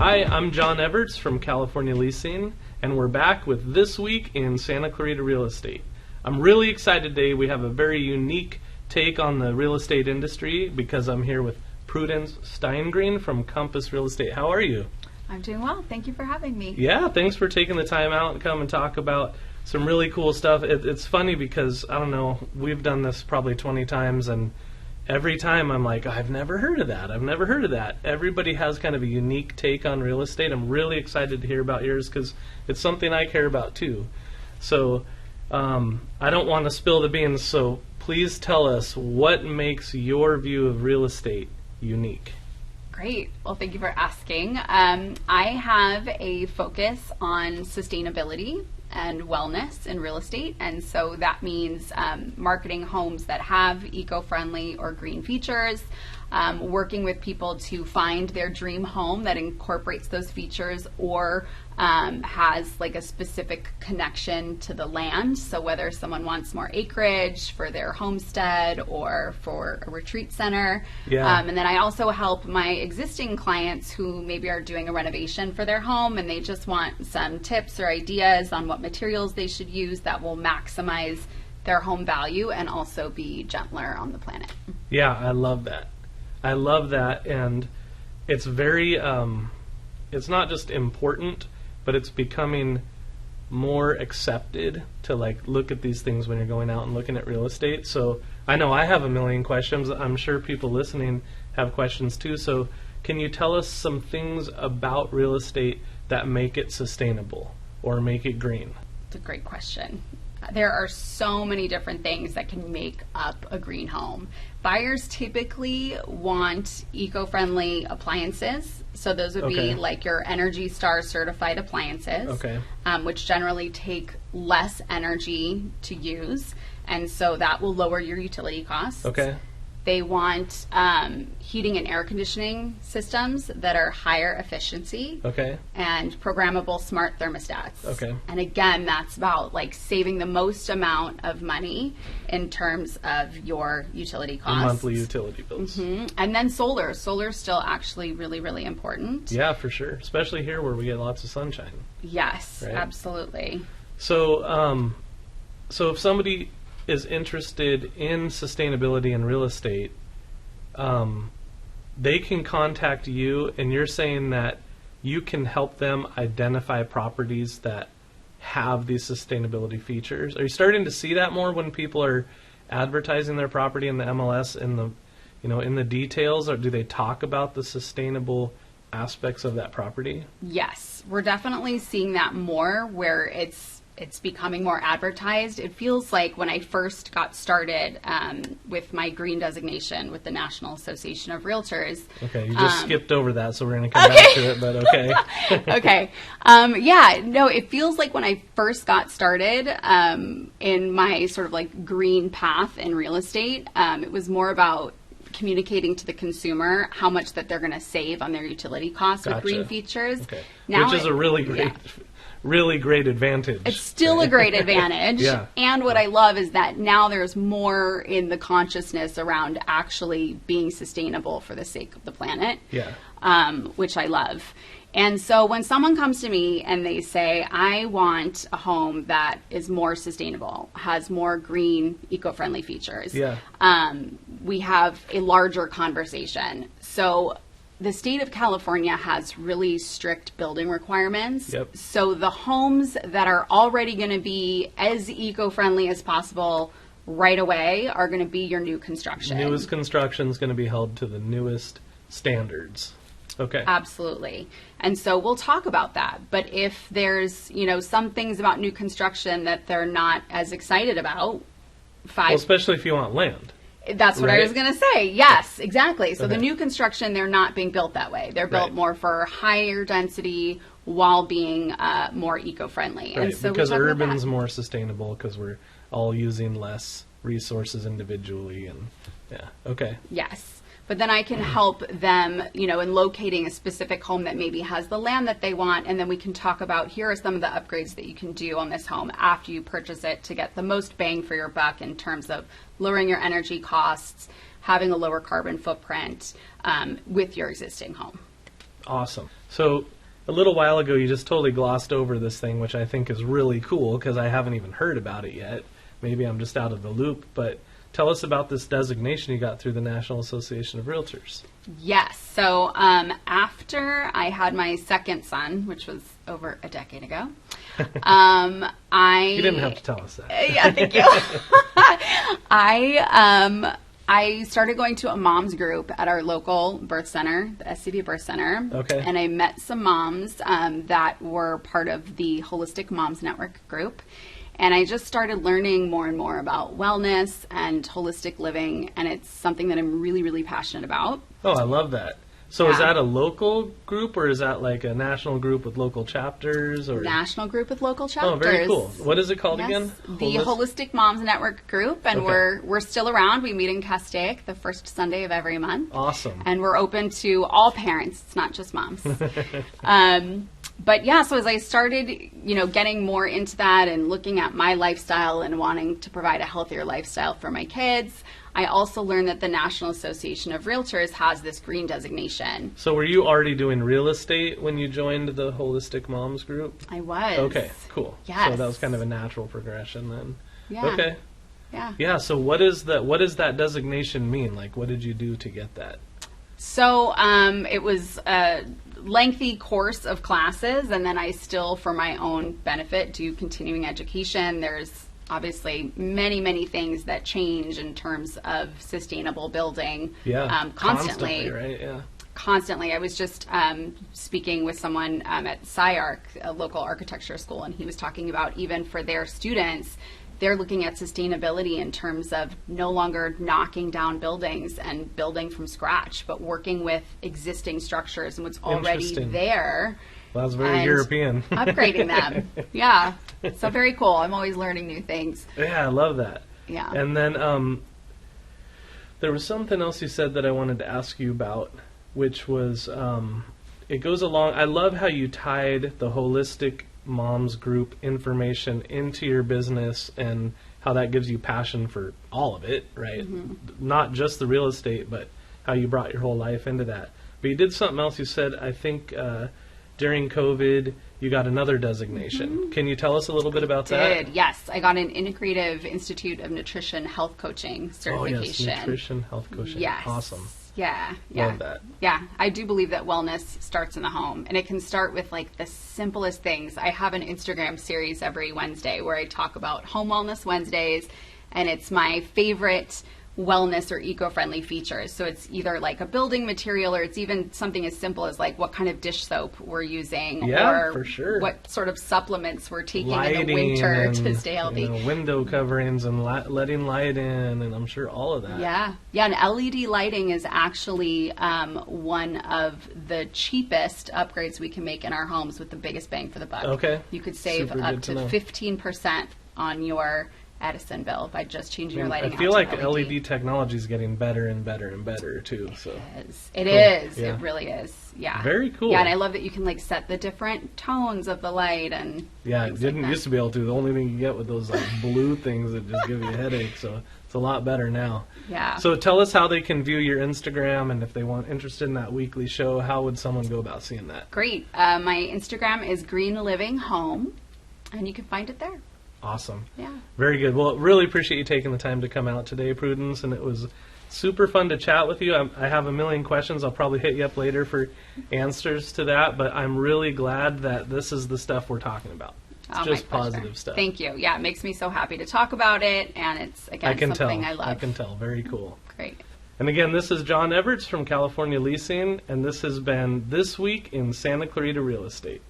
Hi, I'm John Everts from California Leasing, and we're back with This Week in Santa Clarita Real Estate. I'm really excited today. We have a very unique take on the real estate industry because I'm here with Prudence Stein-Greene from Compass Real Estate. How are you? I'm doing well. Thank you for having me. Yeah, thanks for taking the time out and come and talk about some really cool stuff. It's funny because, I don't know, we've done this probably 20 times, and every time I'm like, I've never heard of that. I've never heard of that. Everybody has kind of a unique take on real estate. I'm really excited to hear about yours because it's something I care about too. So I don't want to spill the beans, so please tell us what makes your view of real estate unique. Great. Well, thank you for asking. I have a focus on sustainability and wellness in real estate, and so that means marketing homes that have eco-friendly or green features, working with people to find their dream home that incorporates those features or has like a specific connection to the land. So whether someone wants more acreage for their homestead or for a retreat center. Yeah. And then I also help my existing clients who maybe are doing a renovation for their home and they just want some tips or ideas on what materials they should use that will maximize their home value and also be gentler on the planet. Yeah, I love that. I love that, and it's very, it's not just important, but it's becoming more accepted to like look at these things when you're going out and looking at real estate. So I know I have a million questions. I'm sure people listening have questions too. So can you tell us some things about real estate that make it sustainable or make it green? It's a great question. There are so many different things that can make up a green home. Buyers typically want eco-friendly appliances. So those would be like your Energy Star certified appliances, which generally take less energy to use. And so that will lower your utility costs. They want heating and air conditioning systems that are higher efficiency and programmable smart thermostats. And again, that's about like saving the most amount of money in terms of your utility costs. The monthly utility bills. And then solar. Solar is still actually really, really important. Yeah, for sure. Especially here where we get lots of sunshine. Yes, right? Absolutely. So, so if somebody is interested in sustainability in real estate, they can contact you, and you're saying that you can help them identify properties that have these sustainability features. Are you starting to see that more when people are advertising their property in the MLS in the, in the details, or do they talk about the sustainable aspects of that property? Yes, we're definitely seeing that more where it's becoming more advertised. It feels like when I first got started with my green designation with the National Association of Realtors. Okay, you just skipped over that, so we're going to come back to it, but okay. Yeah, no, it feels like when I first got started in my sort of like green path in real estate, it was more about communicating to the consumer how much that they're going to save on their utility costs with green features. Now which is a really great really great advantage. It's still a great advantage. And what I love is that now there's more in the consciousness around actually being sustainable for the sake of the planet, which I love. And so when someone comes to me and they say, I want a home that is more sustainable, has more green, eco-friendly features, we have a larger conversation. So the state of California has really strict building requirements. So the homes that are already going to be as eco-friendly as possible right away are going to be your new construction. Newest construction is going to be held to the newest standards. Absolutely. And so we'll talk about that. But if there's, some things about new construction that they're not as excited about, well, especially if you want land. That's what I was going to say. Yes, exactly. So the new construction, they're not being built that way. They're built more for higher density while being more eco-friendly. Right, and so because urban's more sustainable because we're all using less resources individually. And Yes. But then I can help them, in locating a specific home that maybe has the land that they want, and then we can talk about here are some of the upgrades that you can do on this home after you purchase it to get the most bang for your buck in terms of lowering your energy costs, having a lower carbon footprint with your existing home. Awesome. So a little while ago, you just totally glossed over this thing, which I think is really cool because I haven't even heard about it yet. Maybe I'm just out of the loop, but tell us about this designation you got through the National Association of Realtors. Yes. So after I had my second son, which was over a decade ago, You didn't have to tell us that. Yeah, thank you. I started going to a mom's group at our local birth center, the SCB Birth Center. Okay. And I met some moms that were part of the Holistic Moms Network group. And I just started learning more and more about wellness and holistic living, and it's something that I'm really, really passionate about. Oh, I love that. So is that a local group, or is that like a national group with local chapters? Or National group with local chapters. Oh, very cool. What is it called again? The Holistic Moms Network group, and we're still around. We meet in Castaic the first Sunday of every month. Awesome. And we're open to all parents. It's not just moms. But yeah, so as I started, getting more into that and looking at my lifestyle and wanting to provide a healthier lifestyle for my kids, I also learned that the National Association of Realtors has this green designation. So were you already doing real estate when you joined the Holistic Moms group? I was. Okay, cool. Yes. So that was kind of a natural progression then. Yeah. Okay. Yeah. Yeah, so what does that designation mean? Like, what did you do to get that? So it was a lengthy course of classes, and then I still, for my own benefit, do continuing education. There's obviously many, many things that change in terms of sustainable building. Yeah, constantly, right? Yeah. Constantly. I was just speaking with someone at SciArc, a local architecture school, and he was talking about even for their students, they're looking at sustainability in terms of no longer knocking down buildings and building from scratch, but working with existing structures and what's already there. Well, that's very European. Upgrading them. Yeah. So very cool. I'm always learning new things. Yeah, I love that. Yeah. And then there was something else you said that I wanted to ask you about, which was it goes along. I love how you tied the Holistic Moms group information into your business and how that gives you passion for all of it, right? Mm-hmm. Not just the real estate, but how you brought your whole life into that. But you did something else. You said, I think during COVID, you got another designation. Mm-hmm. Can you tell us a little bit about that? Yes. I got an Integrative Institute of Nutrition Health Coaching certification. Oh, yes, Nutrition Health Coaching. Yes. Awesome. Yeah. Love that. Yeah. I do believe that wellness starts in the home, and it can start with like the simplest things. I have an Instagram series every Wednesday where I talk about Home Wellness Wednesdays, and it's my favorite wellness or eco-friendly features. So it's either like a building material, or it's even something as simple as like what kind of dish soap we're using, or for sure, what sort of supplements we're taking lighting in the winter to stay healthy. Window coverings and letting light in, and I'm sure all of that. Yeah, and LED lighting is actually one of the cheapest upgrades we can make in our homes with the biggest bang for the buck. Okay. You could save up to 15% on your Edison bill by just changing your lighting. I feel like LED technology is getting better and better and better too. It is. Yeah. It really is. Yeah. Very cool. Yeah, and I love that you can like set the different tones of the light and. It didn't used to be able to. The only thing you get with those like blue things that just give you a headache. So it's a lot better now. Yeah. So tell us how they can view your Instagram, and if they want interested in that weekly show, how would someone go about seeing that? Great. My Instagram is Green Living Home, and you can find it there. Awesome. Yeah. Very good. Well, really appreciate you taking the time to come out today, Prudence, and it was super fun to chat with you. I have a million questions. I'll probably hit you up later for answers to that, but I'm really glad that this is the stuff we're talking about. It's just positive stuff. Thank you. Yeah, it makes me so happy to talk about it, and it's, again, something I love. I can tell. Very cool. Great. And again, this is John Everts from California Leasing, and this has been This Week in Santa Clarita Real Estate.